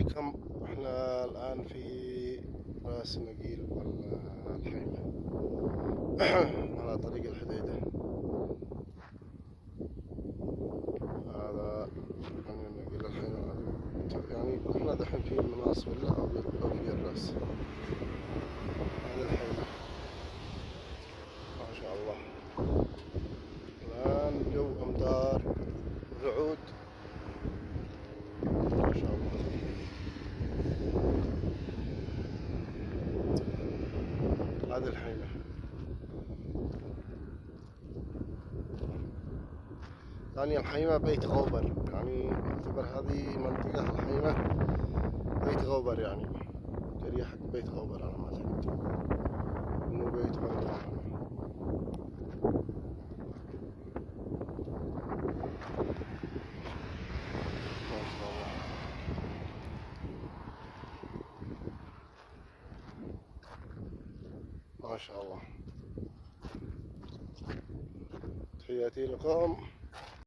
عليكم. احنا الآن في راس نقيل الحيمة على طريق الحديدة. هذا يعني نقيل الحيمة، يعني احنا دحين في المناص ولا أو في الراس. هذا الحيمة ما شاء الله. الآن جو أمطار رعود ما شاء الله. هذه الحيمة ثانيا. الحيمة بيت غوبر، يعني يعتبر هذه منطقة الحيمة بيت غوبر، يعني قرية حق بيت غوبر على ما أعتقد، مو بيت غوبر. ما شاء الله. ما شاء الله. تحياتي لكم.